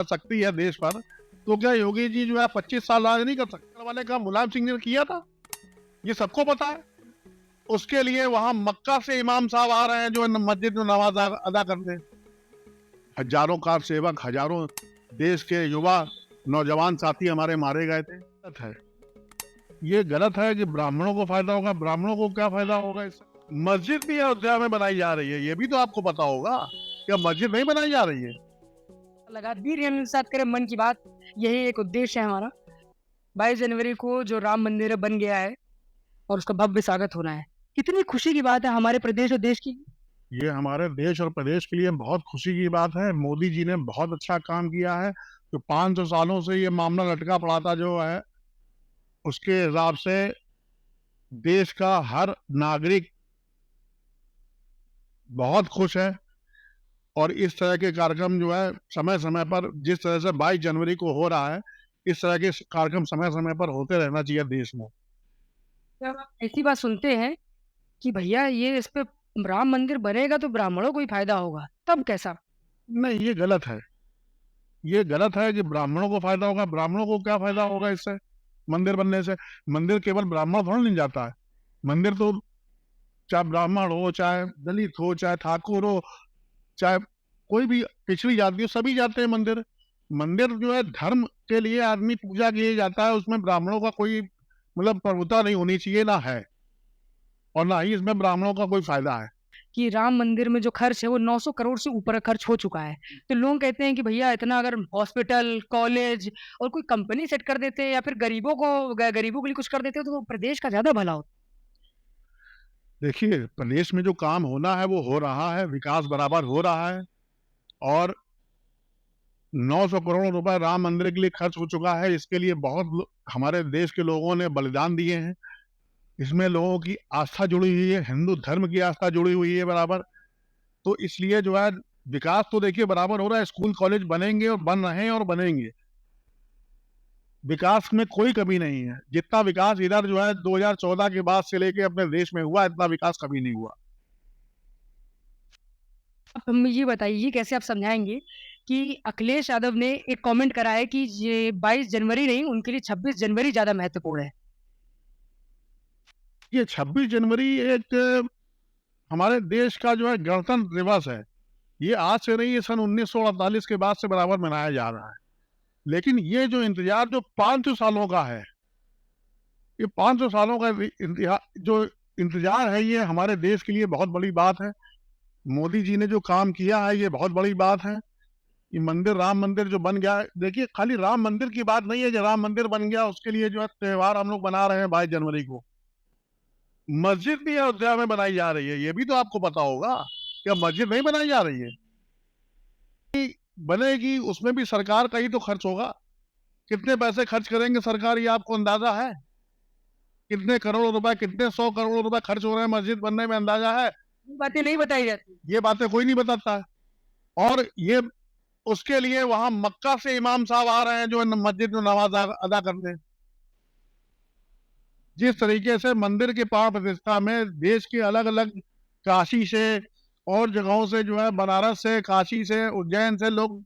सकती है देश पर, तो क्या योगी जी जो है 25 साल राज नहीं कर सकते? वाले का मुलायम सिंह ने किया था, ये सबको पता है। उसके लिए वहां मक्का से इमाम साहब आ रहे हैं जो मस्जिद में नमाज अदा करते हैं। हजारों कार सेवक, हजारों देश के युवा नौजवान साथी हमारे मारे गए थे। गलत है, ये गलत है कि ब्राह्मणों को फायदा होगा। ब्राह्मणों को क्या फायदा होगा इससे? मस्जिद भी अयोध्या में बनाई जा रही है, ये भी तो आपको पता होगा। क्या मस्जिद नहीं बनाई जा रही है? लगातार हम साथ करें मन की बात, यही एक उद्देश्य है हमारा। 22 जनवरी को जो राम मंदिर बन गया है और उसका भव्य स्वागत होना है। कितनी खुशी की बात है हमारे प्रदेश और देश की। ये हमारे देश और प्रदेश के लिए बहुत खुशी की बात है। मोदी जी ने बहुत अच्छा काम किया है। तो 500 सालों से ये मामला लटका पड़ा था जो है, उसके हिसाब से देश का हर नागरिक बहुत खुश है। और इस तरह के कार्यक्रम जो है समय समय पर, जिस तरह से 22 जनवरी को हो रहा है, इस तरह के कार्यक्रम समय समय पर होते रहना चाहिए देश में। जब आप ऐसी बात सुनते हैं कि भैया ये इस पे राम मंदिर बनेगा तो ब्राह्मणों को ही फायदा होगा, तब कैसा? नहीं, ये गलत है। ये गलत है कि ब्राह्मणों को फायदा होगा। ब्राह्मणों को क्या फायदा होगा इससे, मंदिर बनने से? मंदिर केवल ब्राह्मण थोड़ा नहीं जाता है। मंदिर तो चाहे ब्राह्मण हो, चाहे दलित हो, चाहे ठाकुर हो, चाहे कोई भी पिछड़ी जाति हो, सभी जाते हैं मंदिर। मंदिर जो है धर्म के लिए आदमी पूजा किए जाता है, उसमें ब्राह्मणों का कोई मतलब प्रभुता नहीं होनी चाहिए, ना है। और ना ही इसमें ब्राह्मणों का कोई फायदा है। कि राम मंदिर में जो खर्च है वो 900 करोड़ से ऊपर खर्च हो चुका है। तो लोग कहते हैं कि भैया इतना अगर हॉस्पिटल, कॉलेज और कोई कंपनी सेट कर देते या फिर गरीबों के लिए कुछ कर देते तो प्रदेश का ज़्यादा भला होता। देखिए, प्रदेश में जो काम होना है वो हो रहा है, विकास बराबर हो रहा है। और 900 करोड़ रुपए राम मंदिर के लिए खर्च हो चुका है। इसके लिए हमारे देश के लोगों ने बलिदान दिए हैं। इसमें लोगों की आस्था जुड़ी हुई है, हिंदू धर्म की आस्था जुड़ी हुई है बराबर। तो इसलिए जो है विकास तो देखिए बराबर हो रहा है। स्कूल कॉलेज बनेंगे और बन रहे हैं और बनेंगे। विकास में कोई कमी नहीं है। जितना विकास इधर जो है 2014 के बाद से लेके अपने देश में हुआ, इतना विकास कभी नहीं हुआ। अब हम ये बताइए, ये कैसे आप समझाएँगे कि अखिलेश यादव ने एक कमेंट करा है कि ये 22 जनवरी नहीं, उनके लिए 26 जनवरी ज़्यादा महत्वपूर्ण है। ये 26 जनवरी एक हमारे देश का जो है गणतंत्र दिवस है। ये आज से नहीं, ये सन 1948 के बाद से बराबर मनाया जा रहा है। लेकिन ये जो इंतजार जो 500 सालों का है, ये 500 सालों का जो इंतजार है, ये हमारे देश के लिए बहुत बड़ी बात है। मोदी जी ने जो काम किया है, ये बहुत बड़ी बात है। ये मंदिर, राम मंदिर जो बन गया है, देखिए खाली राम मंदिर की बात नहीं है। जो राम मंदिर बन गया उसके लिए जो है त्योहार हम लोग मना रहे हैं 22 जनवरी को। मस्जिद भी अयोध्या में बनाई जा रही है, ये भी तो आपको पता होगा। क्या मस्जिद नहीं बनाई जा रही है? बनेगी, उसमें भी सरकार का ही तो खर्च होगा। कितने पैसे खर्च करेंगे सरकार, ये आपको अंदाजा है? कितने करोड़ रुपए, कितने 100 करोड़ रुपए खर्च हो रहे हैं मस्जिद बनने में, अंदाजा है? ये बातें नहीं बताई जाती। ये बातें कोई नहीं बताता है। और ये उसके लिए वहां मक्का से इमाम साहब आ रहे हैं जो मस्जिद में नमाज अदा करते हैं। जिस तरीके से मंदिर की प्राण प्रतिष्ठा में देश के अलग अलग, काशी से और जगहों से जो है, बनारस से, काशी से, उज्जैन से लोग,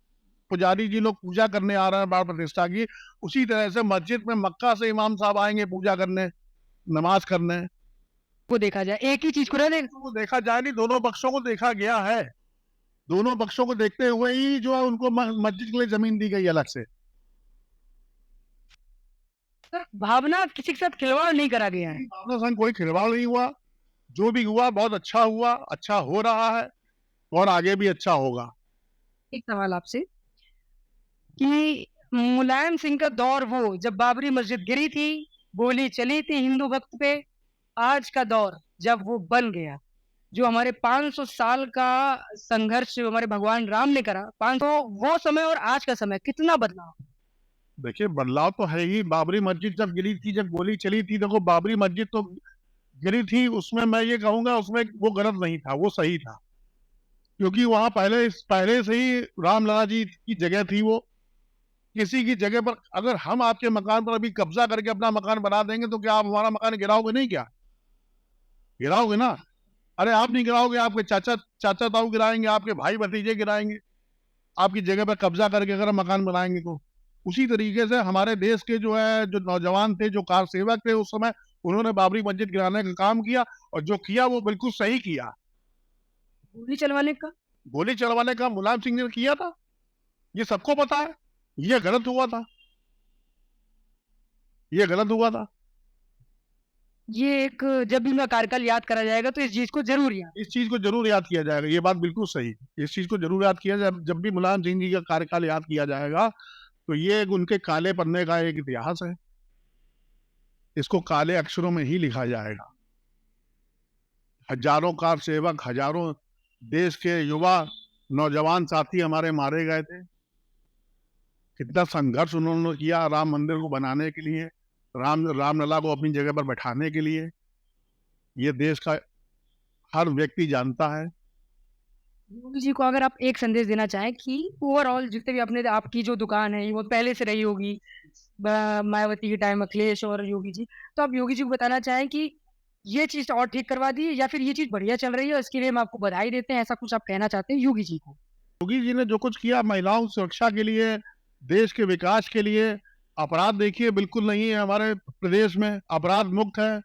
पुजारी जी लोग पूजा करने आ रहे हैं प्राण प्रतिष्ठा की, उसी तरह से मस्जिद में मक्का से इमाम साहब आएंगे पूजा करने, नमाज करने। को देखा जाए, एक ही चीज़ को ना देख। तो देखा जाए नहीं, दोनों पक्षों को देखा गया है। दोनों पक्षों को देखते हुए ही जो है उनको मस्जिद के लिए जमीन दी गई अलग से। सर, भावना किसी के साथ खिलवाड़ नहीं करा गया है। भावना संग कोई खिलवाड़ नहीं हुआ। जो भी हुआ बहुत अच्छा हुआ, अच्छा हो रहा है और आगे भी अच्छा होगा। एक सवाल आपसे कि मुलायम सिंह का दौर वो जब बाबरी मस्जिद गिरी थी, गोली चली थी हिंदू भक्त पे, आज का दौर जब वो बन गया, जो हमारे 500 साल का संघर्ष जो हमारे भगवान राम ने करा, 500 वो समय और आज का समय कितना बदलाव? देखिए, बदलाव तो है ही। बाबरी मस्जिद जब गिरी थी, जब गोली चली थी, देखो बाबरी मस्जिद तो गिरी थी, उसमें मैं ये कहूंगा उसमें वो गलत नहीं था, वो सही था। क्योंकि वहां पहले पहले से ही रामलला जी की जगह थी वो। किसी की जगह पर अगर हम आपके मकान पर अभी कब्जा करके अपना मकान बना देंगे तो क्या आप हमारा मकान गिराओगे नहीं? क्या गिराओगे ना? अरे आप नहीं गिराओगे, आपके चाचा चाचा ताऊ गिराएंगे, आपके भाई भतीजे गिराएंगे। आपकी जगह पे कब्जा करके अगर हम मकान बनाएंगे तो उसी तरीके से हमारे देश के जो है जो नौजवान थे, जो कार सेवक थे उस समय, उन्होंने बाबरी मस्जिद गिराने का काम किया और जो किया वो बिल्कुल सही किया। गोली चलवाने का? गोली चलवाने का मुलायम सिंह ने किया था, ये सबको पता है। ये गलत हुआ था, ये गलत हुआ था। ये एक जब भी मैं कार्यकाल याद करा जाएगा तो इस चीज़ को ज़रूर याद। इस चीज को जरूर याद किया जाएगा, ये बात बिल्कुल सही है। इस चीज को जरूर याद किया जाए, जब भी मुलायम सिंह जी का कार्यकाल याद किया जाएगा तो ये एक उनके काले पन्ने का एक इतिहास है, इसको काले अक्षरों में ही लिखा जाएगा। हजारों कार सेवक, हजारों देश के युवा नौजवान साथी हमारे मारे गए थे। कितना संघर्ष उन्होंने किया राम मंदिर को बनाने के लिए, रामलला को अपनी जगह पर बैठाने के लिए, ये देश का हर व्यक्ति जानता है। योगी जी को अगर आप एक संदेश देना चाहें कि ओवरऑल जितने भी अपने आपकी जो दुकान है वो पहले से रही होगी, मायावती के टाइम अखिलेश और योगी जी, तो आप योगी जी को बताना चाहें कि ये चीज़ और ठीक करवा दी या फिर ये चीज़ बढ़िया चल रही है और इसके लिए हम आपको बधाई देते हैं, ऐसा कुछ आप कहना चाहते हैं योगी जी को? योगी जी ने जो कुछ किया महिलाओं की सुरक्षा के लिए, देश के विकास के लिए, अपराध देखिए बिल्कुल नहीं है हमारे प्रदेश में, अपराध मुक्त है,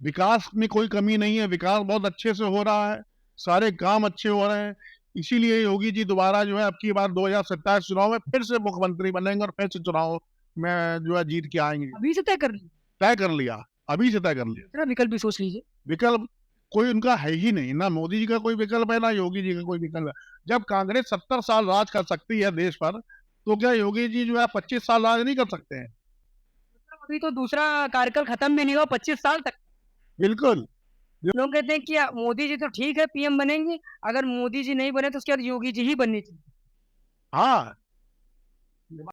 विकास में कोई कमी नहीं है, विकास बहुत अच्छे से हो रहा है, सारे काम अच्छे हो रहे हैं। इसीलिए योगी जी दोबारा जो है अब की बार 2027 चुनाव में फिर से मुख्यमंत्री बनेंगे और फिर से चुनाव में जो है जीत के आएंगे। अभी से तय कर ली, तय कर लिया, अभी से तय कर लिया। दूसरा विकल्प भी सोच लीजिए। विकल्प कोई उनका है ही नहीं, ना मोदी जी का कोई विकल्प है, ना योगी जी का कोई विकल्प है। जब कांग्रेस 70 साल राज कर सकती है देश पर, तो क्या योगी जी जो है 25 साल राज नहीं कर सकते हैं? अभी तो दूसरा कार्यकाल खत्म भी नहीं हुआ 25 साल तक। बिल्कुल। लोग कहते हैं कि मोदी जी तो ठीक है पीएम बनेंगे, अगर मोदी जी नहीं बने तो उसके बाद योगी जी ही बननी चाहिए। हाँ,